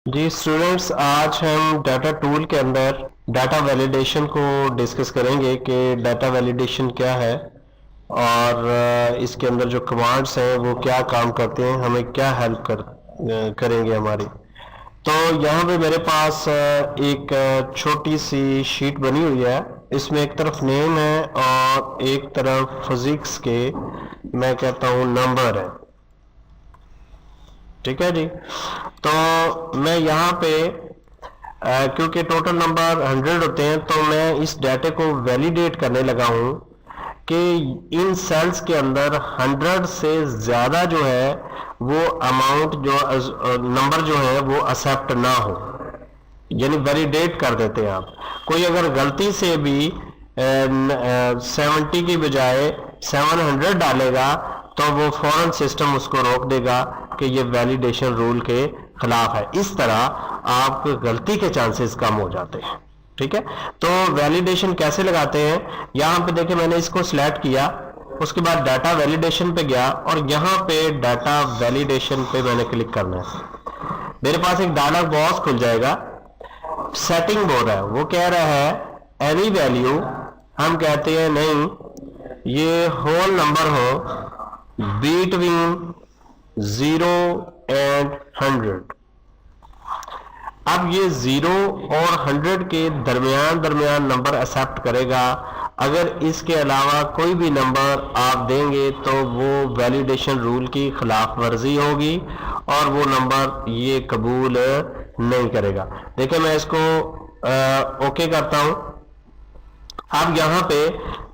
जी students, आज हम data tool के अंदर डाटा वैलिडेशन को डिस्कस करेंगे कि डाटा वैलिडेशन क्या है और इसके अंदर जो कमांड्स हैं वो क्या काम करते हैं, हमें क्या करेंगे हमारी। तो यहाँ पे मेरे पास एक छोटी सी शीट बनी हुई है। इसमें एक तरफ नेम है और एक तरफ फिजिक्स के मैं कहता हूँ नंबर है। ठीक है जी। तो मैं यहाँ पे क्योंकि टोटल नंबर 100 होते हैं तो मैं इस डाटे को वैलिडेट करने लगा हूँ कि इन सेल्स के अंदर 100 से ज़्यादा जो है वो अमाउंट जो नंबर जो है वो एक्सेप्ट ना हो, यानी वैलिडेट कर देते हैं आप। कोई अगर गलती से भी 70 की बजाय 700 डालेगा तो वो फौरन सिस्टम उसको रोक देगा कि ये वैलिडेशन रूल के खिलाफ है। इस तरह आपके गलती के चांसेस कम हो जाते हैं। ठीक है, तो वैलिडेशन कैसे लगाते हैं, यहां पे देखिए मैंने इसको सिलेक्ट किया, उसके बाद डाटा वैलिडेशन पे गया और यहां पे डाटा वैलिडेशन पे मैंने क्लिक करना है। मेरे पास एक डायलॉग बॉक्स खुल जाएगा। सेटिंग बोल रहा है, वो कह रहा है एनी वैल्यू, हम कहते हैं नहीं, ये होल नंबर हो बिटवीन 0 एंड 100। अब ये 0 और 100 के दरमियान नंबर एक्सेप्ट करेगा। अगर इसके अलावा कोई भी नंबर आप देंगे तो वो वैलिडेशन रूल की खिलाफ वर्जी होगी और वो नंबर ये कबूल नहीं करेगा। देखिए मैं इसको ओके करता हूं। अब यहां पे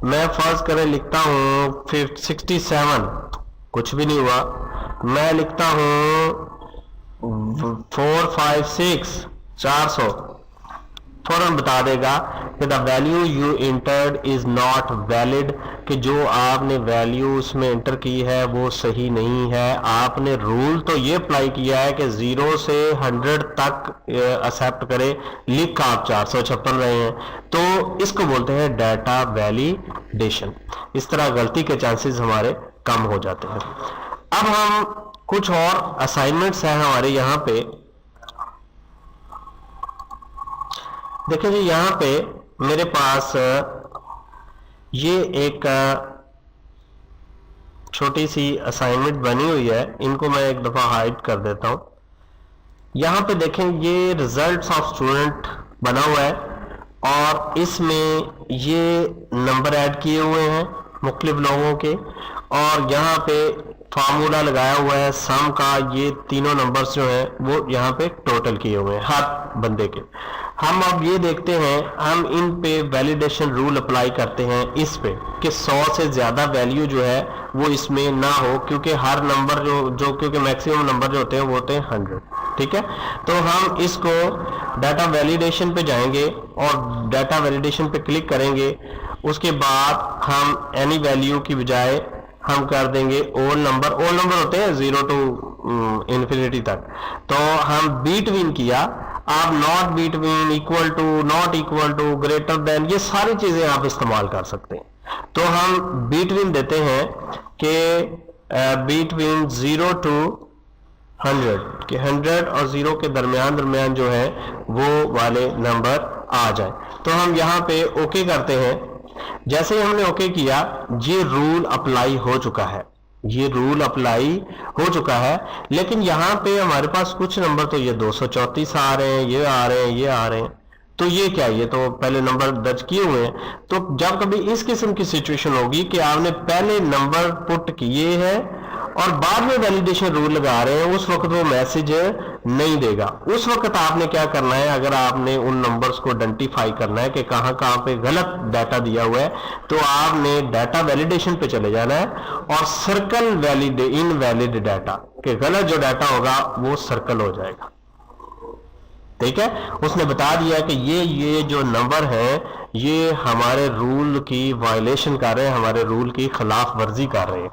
मैं फर्ज करें लिखता हूं 67, कुछ भी नहीं हुआ। मैं लिखता हूं 456, 400, फौरन बता देगा कि the value you entered is not valid, कि जो आपने वैल्यू उसमें इंटर की है वो सही नहीं है। आपने रूल तो ये अप्लाई किया है कि 0 से 100 तक एक्सेप्ट करे, लिख आप 456 रहे हैं, तो इसको बोलते हैं डाटा वैलिडेशन। इस तरह गलती के चांसेस हमारे कम हो जाते हैं। अब हम कुछ और असाइनमेंट्स हैं हमारे यहाँ पे। देखिए जी, यहाँ पे मेरे पास ये एक छोटी सी असाइनमेंट बनी हुई है, इनको मैं एक दफा हाइड कर देता हूँ। यहाँ पे देखें, ये रिजल्ट्स ऑफ स्टूडेंट बना हुआ है और इसमें ये नंबर ऐड किए हुए हैं मुख्तलिफ लोगों के, और यहाँ पे फार्मूला लगाया हुआ है सम का। ये तीनों नंबर्स जो हैं वो यहाँ पे टोटल किए हुए हैं हर बंदे के। हम अब ये देखते हैं, हम इन पे वैलिडेशन रूल अप्लाई करते हैं इस पे कि 100 से ज्यादा वैल्यू जो है वो इसमें ना हो, क्योंकि हर नंबर जो क्योंकि मैक्सिमम नंबर जो होते हैं वो होते हैं 100। ठीक है, तो हम इसको डाटा वैलिडेशन पे जाएंगे और डाटा वैलिडेशन पे क्लिक करेंगे। उसके बाद हम एनी वैल्यू की बजाय हम कर देंगे ओल नंबर होते हैं 0 टू इन्फिनिटी तक, तो हम बिटवीन किया। आप not between, equal to, not equal to, greater than, ये सारी चीजें आप इस्तेमाल कर सकते हैं। तो हम बिटवीन देते हैं कि बिटवीन 0 टू 100, कि 100 और 0 के दरमियान जो है वो वाले नंबर आ जाए। तो हम यहाँ पे ओके करते हैं। जैसे ही हमने ओके किया, ये रूल अप्लाई हो चुका है, ये रूल अप्लाई हो चुका है। लेकिन यहाँ पे हमारे पास कुछ नंबर तो ये 234 आ रहे हैं, ये आ रहे हैं, ये आ रहे हैं, तो ये क्या, ये तो पहले नंबर दर्ज किए हुए हैं। तो जब कभी इस किस्म की सिचुएशन होगी कि आपने पहले नंबर पुट किए हैं और बाद में वैलिडेशन रूल लगा रहे हैं, उस वक्त वो मैसेज नहीं देगा। उस वक्त आपने क्या करना है, अगर आपने उन नंबर्स को आइडेंटिफाई करना है कि कहां कहां पे गलत डाटा दिया हुआ है, तो आपने डाटा वैलिडेशन पे चले जाना है और सर्कल वैलिड इनवैलिड डाटा, कि गलत जो डाटा होगा वो सर्कल हो जाएगा। ठीक है, उसने बता दिया कि ये जो नंबर है ये हमारे रूल की वायलेशन कर रहे हैं, हमारे रूल की खिलाफ वर्जी कर रहे हैं।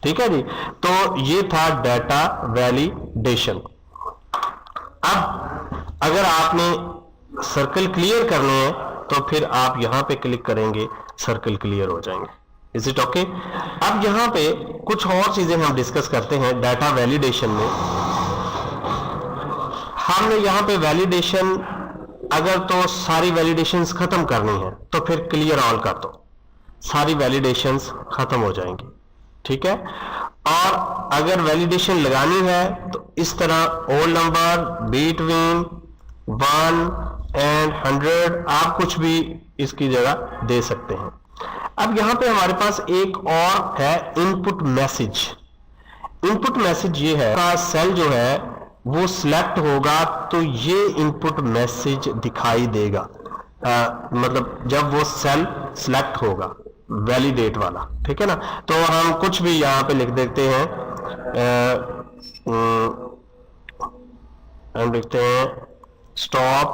ठीक है जी, तो ये था डाटा वैलिडेशन। अब अगर आपने सर्कल क्लियर करने हैं तो फिर आप यहां पे क्लिक करेंगे, सर्कल क्लियर हो जाएंगे। Is it okay? अब यहां पे कुछ और चीजें हम डिस्कस करते हैं डाटा वैलिडेशन में। हमने यहाँ पे वैलिडेशन, अगर तो सारी वैलिडेशंस खत्म करनी है तो फिर क्लियर ऑल कर दो, सारी वैलिडेशंस खत्म हो जाएंगी, ठीक है। और अगर वैलिडेशन लगानी है तो इस तरह ओल नंबर बिटवीन 1 and 100 आप कुछ भी इसकी जगह दे सकते हैं। अब यहां पे हमारे पास एक और है इनपुट मैसेज। इनपुट मैसेज ये है का सेल जो है वो सिलेक्ट होगा तो ये इनपुट मैसेज दिखाई देगा, मतलब जब वो सेल सिलेक्ट होगा वैलिडेट वाला, ठीक है ना। तो हम कुछ भी यहां पे लिख देते हैं, हम लिखते हैं stop,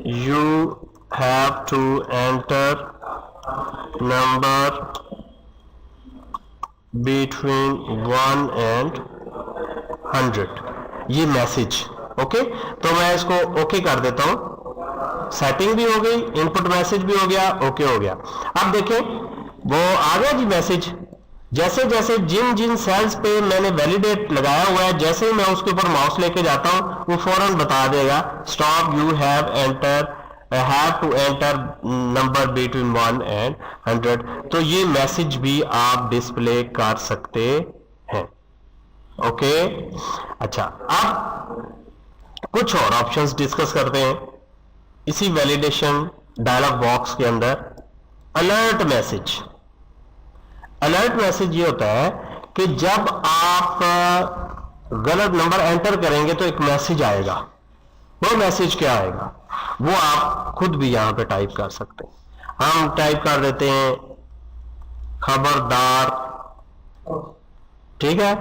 you have to enter number between 1 and 100, ये मैसेज। ओके, तो मैं इसको ओके कर देता हूं, सेटिंग भी हो गई, इनपुट मैसेज भी हो गया, ओके हो गया। अब देखें वो आ गया जी मैसेज। जैसे जैसे जिन जिन सेल्स पे मैंने वैलिडेट लगाया हुआ है, जैसे ही मैं उसके ऊपर माउस लेके जाता हूं वो फौरन बता देगा stop, you have to enter number between 1 and 100। तो ये मैसेज भी आप डिस्प्ले कर सकते हैं। ओके, अच्छा, अब कुछ और ऑप्शंस डिस्कस करते हैं इसी वैलिडेशन डायलॉग बॉक्स के अंदर। Alert message. अलर्ट मैसेज ये होता है कि जब आप गलत नंबर एंटर करेंगे तो एक मैसेज आएगा। वो मैसेज क्या आएगा वो आप खुद भी यहां पे टाइप कर सकते हैं। हम टाइप कर देते हैं खबरदार, ठीक है,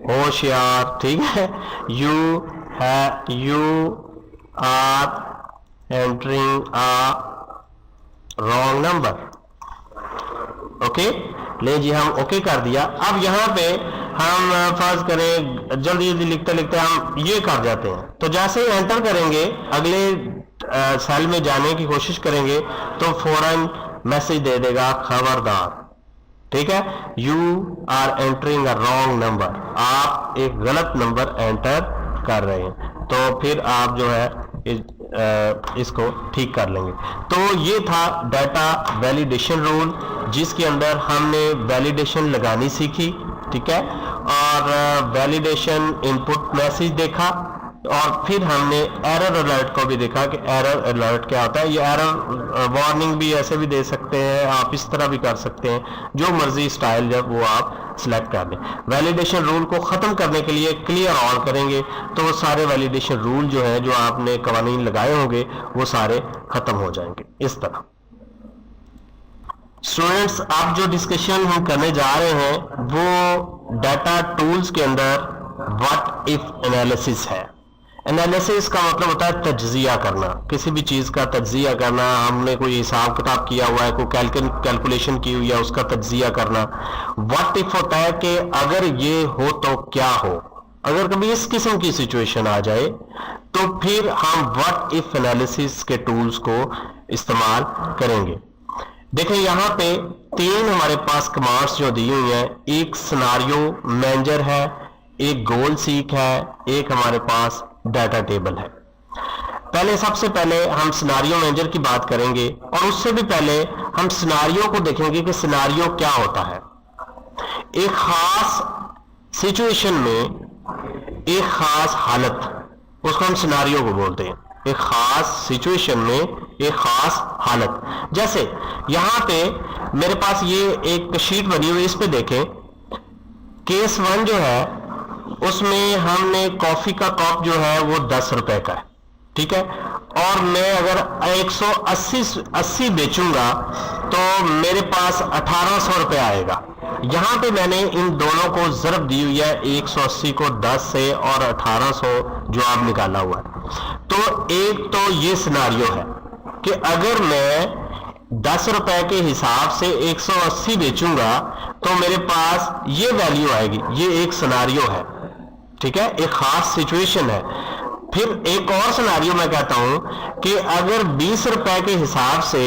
होशियार, ठीक है, you are entering a wrong number. Okay, ले जी, हम ओके कर दिया। अब यहां पे हम फर्ज करें जल्दी जल्दी लिखते लिखते हम ये कर जाते हैं, तो जैसे ही एंटर करेंगे अगले सेल में जाने की कोशिश करेंगे तो फौरन मैसेज दे देगा खबरदार, ठीक है, you are entering a wrong number, आप एक गलत नंबर एंटर कर रहे हैं। तो फिर आप जो है इसको ठीक कर लेंगे। तो ये था डाटा वैलिडेशन रूल, जिसके अंदर हमने वैलिडेशन लगानी सीखी, ठीक है, और वैलिडेशन इनपुट मैसेज देखा, और फिर हमने एरर अलर्ट को भी देखा कि एरर अलर्ट क्या होता है। ये एरर वार्निंग भी ऐसे भी दे सकते हैं, आप इस तरह भी कर सकते हैं, जो मर्जी स्टाइल जब वो आप सिलेक्ट कर लें। वैलिडेशन रूल को ख़त्म करने के लिए क्लियर ऑल करेंगे तो वो सारे वैलिडेशन रूल जो है, जो आपने कवानीन लगाए होंगे, वो सारे ख़त्म हो जाएंगे। इस तरह स्टूडेंट्स, अब जो डिस्कशन हम करने जा रहे हैं वो डाटा टूल्स के अंदर व्हाट इफ एनालिसिस है। एनालिसिस का मतलब होता है तज्जिया करना, किसी भी चीज़ का तज्जिया करना। हमने कोई हिसाब किताब किया हुआ है, कोई कैलकुलेशन की हुई है, उसका तज्जिया करना। व्हाट इफ होता है कि अगर ये हो तो क्या हो, अगर कभी इस किस्म की सिचुएशन आ जाए तो फिर हम व्हाट इफ एनालिसिस के टूल्स को इस्तेमाल करेंगे। देखें यहाँ पे 3 हमारे पास कमांड्स जो दी हुई हैं, एक सिनारियो मैनेजर है, एक गोल सीक है, एक हमारे पास डाटा टेबल है। पहले सबसे पहले हम सिनारियो मैनेजर की बात करेंगे, और उससे भी पहले हम सिनारियो को देखेंगे कि सिनारियो क्या होता है। एक खास सिचुएशन में एक खास हालत, उसको हम सिनारियो को बोलते हैं। एक खास सिचुएशन में एक खास हालत, जैसे यहां पे मेरे पास ये एक शीट बनी हुई है, इस पे देखें। केस 1 जो है उसमें हमने कॉफी का कप जो है वो 10 रुपए का है, ठीक है, और मैं अगर 180 बेचूंगा तो मेरे पास 1800 रुपए आएगा। यहां पे मैंने इन दोनों को ज़रब दी हुई है, 180 को 10 से और 1800 जो आप निकाला हुआ है। तो एक तो ये सिनारियो है कि अगर मैं 10 रुपए के हिसाब से 180 बेचूंगा तो मेरे पास ये वैल्यू आएगी। ये एक सिनारियो है, ठीक है, एक खास सिचुएशन है। फिर एक और सिनारियो मैं कहता हूं कि अगर 20 रुपए के हिसाब से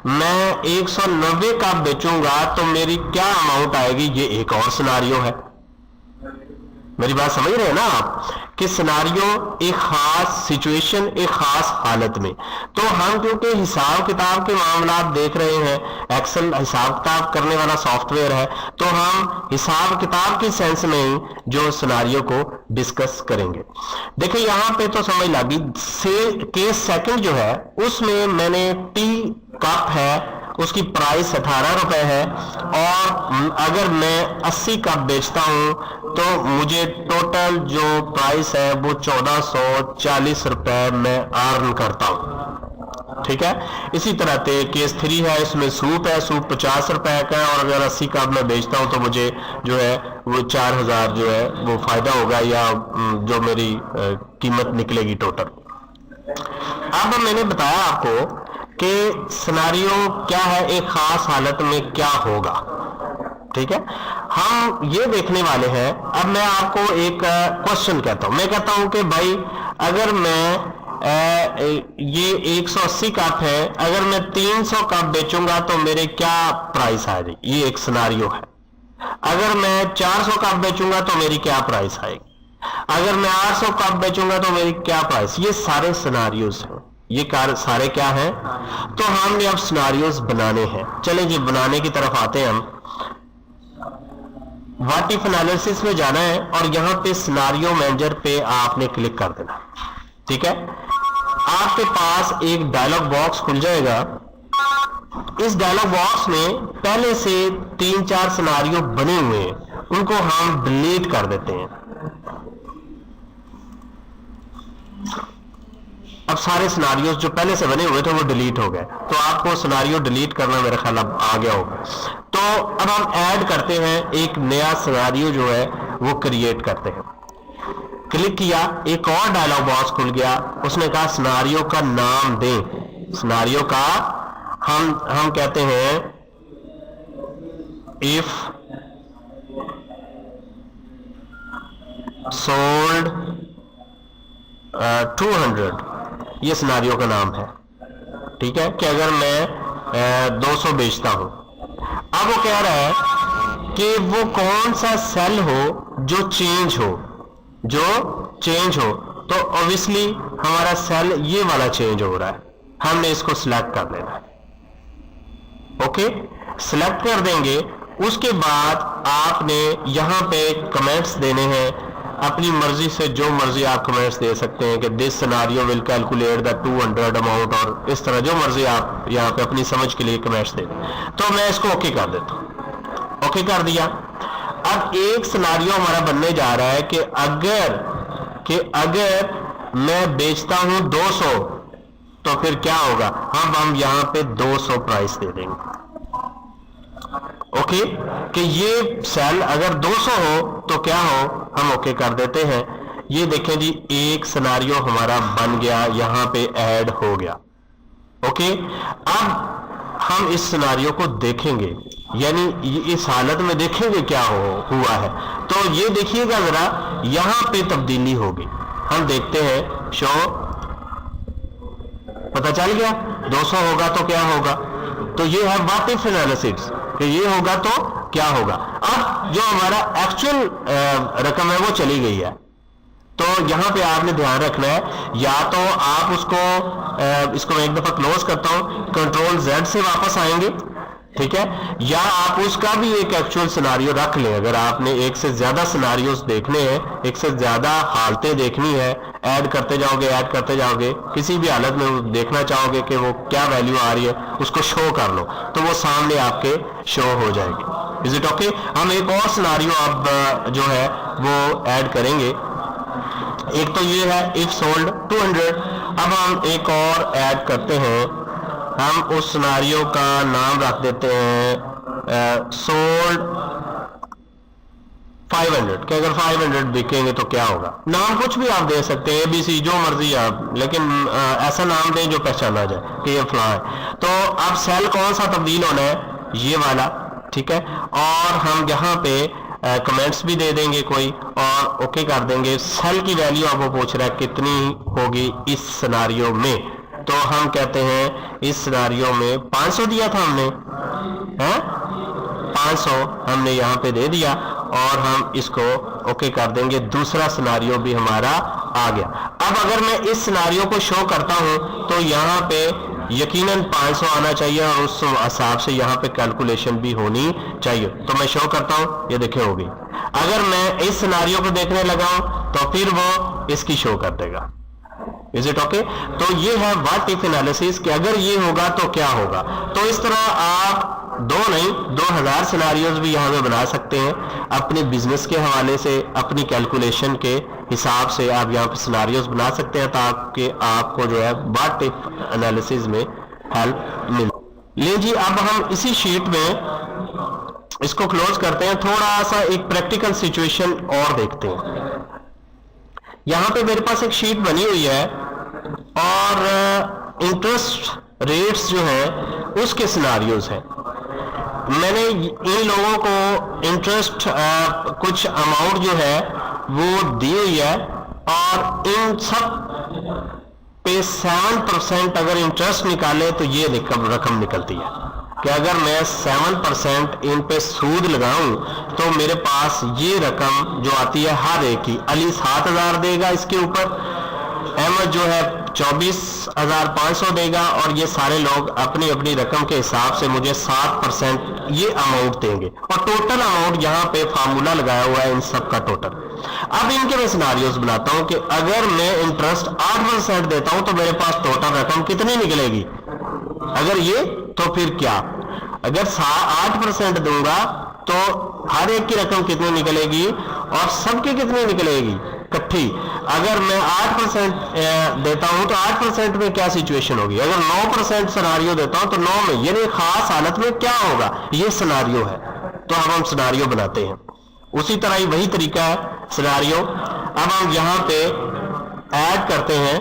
मैं 190 का बेचूंगा तो मेरी क्या अमाउंट आएगी। ये एक और सिनारियो है। मेरी बात समझ रहे हैं ना आप, कि सिनारियो एक खास सिचुएशन, एक खास हालत में। तो हम क्योंकि हिसाब किताब के मामला आप देख रहे हैं, एक्सेल हिसाब किताब करने वाला सॉफ्टवेयर है, तो हम हिसाब किताब की सेंस में ही जो सिनारियो को डिस्कस करेंगे। देखिए यहाँ पे तो समझ लगी, केस सेकंड जो है उसमें मैंने टी कप है, उसकी प्राइस 18 रुपए है, और अगर मैं 80 कप बेचता हूं तो मुझे टोटल जो प्राइस है वो 1440 रुपए मैं अर्न करता हूं। ठीक है, इसी तरह से केस 3 है, इसमें सूप है, सूप 50 रुपए का है, और अगर 80 कप मैं बेचता हूं तो मुझे जो है वो 4000 जो है वो फायदा होगा, या जो मेरी कीमत निकलेगी टोटल। अब मैंने बताया आपको कि सिनारियो क्या है, एक खास हालत में क्या होगा। ठीक है, हम ये देखने वाले हैं। अब मैं आपको एक क्वेश्चन कहता हूं, मैं कहता हूं कि भाई अगर मैं ये 180 कप है, अगर मैं 300 कप बेचूंगा तो मेरे क्या प्राइस आएगी, ये एक सिनारियो है। अगर मैं 400 कप बेचूंगा तो मेरी क्या प्राइस आएगी, अगर मैं 800 कप बेचूंगा तो मेरी क्या प्राइस। ये सारे सिनारियोज हैं, ये सारे क्या हैं। तो हमने अब सिनारियोज बनाने हैं। चलें जी, बनाने की तरफ आते हैं हम। व्हाट इफ एनालिसिस में जाना है और यहां पे सिनारियो मैनेजर पे आपने क्लिक कर देना। ठीक है, आपके पास एक डायलॉग बॉक्स खुल जाएगा। इस डायलॉग बॉक्स में पहले से 3-4 सिनारियो बने हुए हैं, उनको हम डिलीट कर देते हैं। अब सारे सिनारियोज जो पहले से बने हुए थे वो डिलीट हो गए, तो आपको सिनारियो डिलीट करना मेरा ख्याल अब आ गया होगा। तो अब हम ऐड करते हैं, एक नया सिनारियो जो है वो क्रिएट करते हैं। क्लिक किया, एक और डायलॉग बॉक्स खुल गया, उसने कहा सिनारियो का नाम दें। सिनारियो का हम कहते हैं इफ सोल्ड 200, ये सिनारियो का नाम है। ठीक है, कि अगर मैं 200 बेचता हूं। अब वो कह रहा है कि वो कौन सा सेल हो जो चेंज हो, तो ऑब्वियसली हमारा सेल ये वाला चेंज हो रहा है, हमने इसको सिलेक्ट कर लेना है। ओके, सिलेक्ट कर देंगे। उसके बाद आपने यहां पे कमेंट्स देने हैं, अपनी मर्जी से जो मर्जी आप कमेंट्स दे सकते हैं कि this scenario will calculate the 200 amount, और इस तरह जो मर्जी आप यहाँ पे अपनी समझ के लिए कमेंट्स दे। तो मैं इसको ओके कर देता हूं। ओके कर दिया। अब एक सिनारियो हमारा बनने जा रहा है कि अगर मैं बेचता हूं 200 तो फिर क्या होगा। हम यहां पे 200 प्राइस दे देंगे। ओके, कि ये सेल अगर 200 हो तो क्या हो, हम ओके कर देते हैं। ये देखें जी, एक सिनारियो हमारा बन गया, यहां पे ऐड हो गया। ओके, अब हम इस सिनारियो को देखेंगे, यानी इस हालत में देखेंगे क्या हुआ है। तो ये देखिएगा जरा, यहां पे तब्दीली होगी। हम देखते हैं, शो पता चल गया 200 होगा तो क्या होगा। तो ये है व्हाट इफ एनालिसिस, कि ये होगा तो क्या होगा। अब जो हमारा एक्चुअल रकम है वो चली गई है, तो यहां पे आपने ध्यान रखना है, या तो आप इसको मैं एक दफा क्लोज करता हूं, कंट्रोल Z से वापस आएंगे। ठीक है, या आप उसका भी एक एक्चुअल सिनारियो रख लें। अगर आपने एक से ज्यादा सिनारियोस देखने हैं, एक से ज्यादा हालतें देखनी है, ऐड करते जाओगे, किसी भी हालत में देखना चाहोगे कि वो क्या वैल्यू आ रही है, उसको शो कर लो, तो वो सामने आपके शो हो जाएगी। Is it okay. हम एक और सिनारियो अब जो है वो ऐड करेंगे। एक तो ये है इफ सोल्ड 200। अब हम एक और ऐड करते हैं, हम उस सिनारियो का नाम रख देते हैं सोल्ड 500, कि अगर 500 बिकेंगे तो क्या होगा। नाम कुछ भी आप दे सकते हैं, ABC, जो मर्जी आप, लेकिन ऐसा नाम दें जो पहचाना जाए कि ये फलां है। तो अब सेल कौन सा तब्दील होना है, ये वाला। ठीक है, और हम यहाँ पे कमेंट्स भी दे देंगे कोई, और ओके कर देंगे। सेल की वैल्यू आपको पूछ रहा है कितनी होगी इस सिनारियो में, तो हम कहते हैं इस सिनारियो में 500 दिया था हमने, 500 हमने यहाँ पे दे दिया, और हम इसको ओके कर देंगे, दूसरा सिनारियो भी हमारा आ गया। अब अगर मैं इस सिनारियो को शो करता हूं तो यहाँ पे यकीनन 500 आना चाहिए और उस हिसाब से यहाँ पे कैलकुलेशन भी होनी चाहिए। तो मैं शो करता हूं, ये देखे होगी। अगर मैं इस सिनारियो को देखने लगाऊं तो फिर वो इसकी शो कर देगा। Is it okay? तो ये है व्हाट इफ एनालिसिस कि अगर ये होगा तो क्या होगा। तो इस तरह आप 2 नहीं 2000 सिनारियोज भी यहाँ पे बना सकते हैं अपने बिजनेस के हवाले से, अपनी कैलकुलेशन के हिसाब से आप यहाँ पे सिनारियोज बना सकते हैं ताकि आपको जो है व्हाट इफ एनालिसिस में हेल्प मिले। ले जी, अब हम इसी शीट में इसको क्लोज करते हैं, थोड़ा सा एक प्रैक्टिकल सिचुएशन और देखते हैं। यहां पे मेरे पास एक शीट बनी हुई है और इंटरेस्ट रेट्स जो है उसके सिनारियोज हैं। मैंने इन लोगों को इंटरेस्ट कुछ अमाउंट जो है वो दी हुई है और इन सब पे 7% अगर इंटरेस्ट निकाले तो ये रकम निकलती है कि अगर मैं 7% इन पे सूद लगाऊं तो मेरे पास ये रकम जो आती है हर एक की। अली 7000 देगा इसके ऊपर, अहमद जो है 24,500 देगा और ये सारे लोग अपनी अपनी रकम के हिसाब से मुझे 7% ये अमाउंट देंगे और टोटल अमाउंट यहाँ पे फार्मूला लगाया हुआ है इन सब का टोटल। अब इनके मैं सिनारियोज बनाता हूं कि अगर मैं इंटरेस्ट 8% देता हूं तो मेरे पास टोटल रकम कितनी निकलेगी, अगर ये तो फिर क्या, अगर 8% दूंगा तो हर एक की रकम कितनी निकलेगी और सबकी कितनी निकलेगी इकट्ठी। अगर मैं 8% देता हूं तो 8% में क्या सिचुएशन होगी, अगर 9% सिनारियो देता हूं तो 9 में यानी खास हालत में क्या होगा, ये सिनारियो है। तो अब हम सिनारियो बनाते हैं, उसी तरह ही वही तरीका है सिनारियो। अब हम यहां पे ऐड करते हैं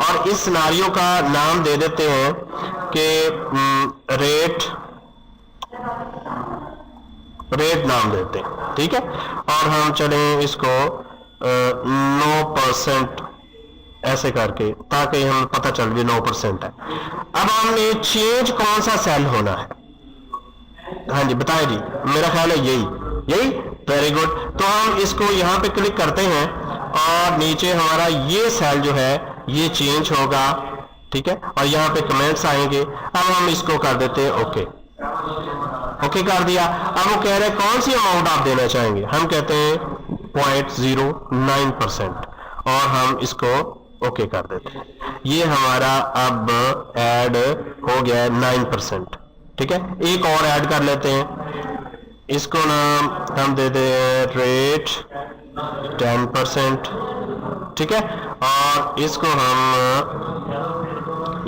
और इस सिनारियो का नाम दे देते हैं कि रेट नाम देते हैं, ठीक है। और हम चले इसको 9% ऐसे करके ताकि हमें पता चल भी 9% है। अब हमने चेंज कौन सा सेल होना है, हाँ जी बताएं जी, मेरा ख्याल है यही वेरी गुड। तो हम इसको यहाँ पे क्लिक करते हैं और नीचे हमारा ये सेल जो है ये चेंज होगा, ठीक है। और यहाँ पे कमेंट्स आएंगे। अब हम इसको कर देते हैं ओके कर दिया। अब वो कह रहे हैं कौन सी अमाउंट आप देना चाहेंगे, हम कहते हैं 0.09% और हम इसको ओके कर देते हैं। ये हमारा अब ऐड हो गया है 9%, ठीक है। एक और ऐड कर लेते हैं, इसको नाम हम दे दें रेट 10%, ठीक है। और इसको हम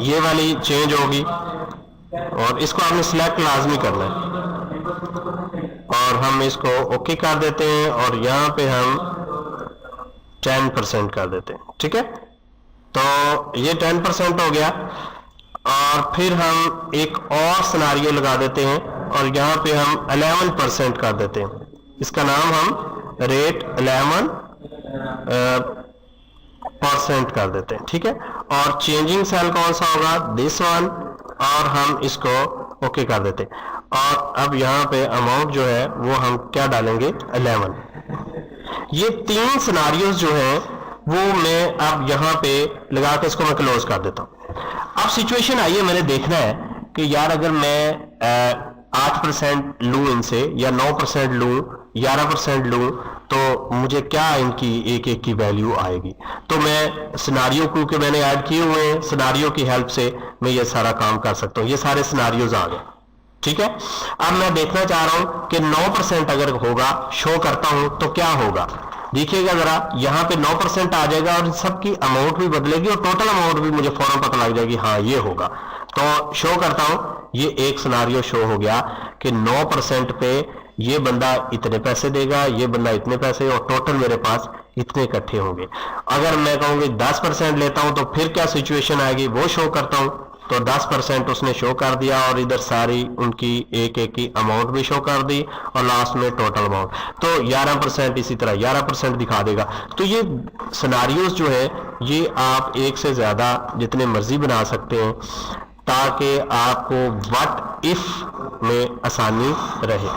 ये वाली चेंज होगी और इसको आपने सिलेक्ट लाजमी करना है और हम इसको ओके कर देते हैं और यहाँ पे हम 10% कर देते हैं, ठीक है। तो ये 10% हो गया और फिर हम एक और सिनारियो लगा देते हैं और यहाँ पे हम 11% कर देते हैं। इसका नाम हम रेट 11% कर देते हैं, ठीक है। और चेंजिंग सेल कौन सा होगा, दिस वन, और हम इसको ओके कर देते हैं। और अब यहाँ पे अमाउंट जो है वो हम क्या डालेंगे 11। ये 3 सिनारियोज जो है वो मैं अब यहाँ पे लगा के इसको मैं क्लोज कर देता हूँ। अब सिचुएशन आई है, मैंने देखना है कि यार अगर मैं 8% लूं इनसे या 9% लूं 11% लूं तो मुझे क्या इनकी एक की वैल्यू आएगी। तो मैं सिनारियो क्योंकि मैंने ऐड किए हुए हैं, सिनारियो की हेल्प से मैं ये सारा काम कर सकता हूँ। ये सारे सिनारियोज आ गए, ठीक है। अब मैं देखना चाह रहा हूं कि 9% अगर होगा, शो करता हूं तो क्या होगा। देखिएगा जरा, यहां पे 9% आ जाएगा और सबकी अमाउंट भी बदलेगी और टोटल अमाउंट भी मुझे फौरन पता लग जाएगी, हाँ ये होगा। तो शो करता हूं, ये एक सिनारियो शो हो गया कि 9% पे ये बंदा इतने पैसे देगा, ये बंदा इतने पैसे, और टोटल मेरे पास इतने इकट्ठे होंगे। अगर मैं कहूंगी 10% लेता हूं तो फिर क्या सिचुएशन आएगी, वो शो करता हूं तो 10% उसने शो कर दिया और इधर सारी उनकी एक की अमाउंट भी शो कर दी और लास्ट में टोटल अमाउंट। तो 11% इसी तरह 11% दिखा देगा। तो ये सिनारियोज जो है ये आप एक से ज्यादा जितने मर्जी बना सकते हैं ताकि आपको व्हाट इफ में आसानी रहे।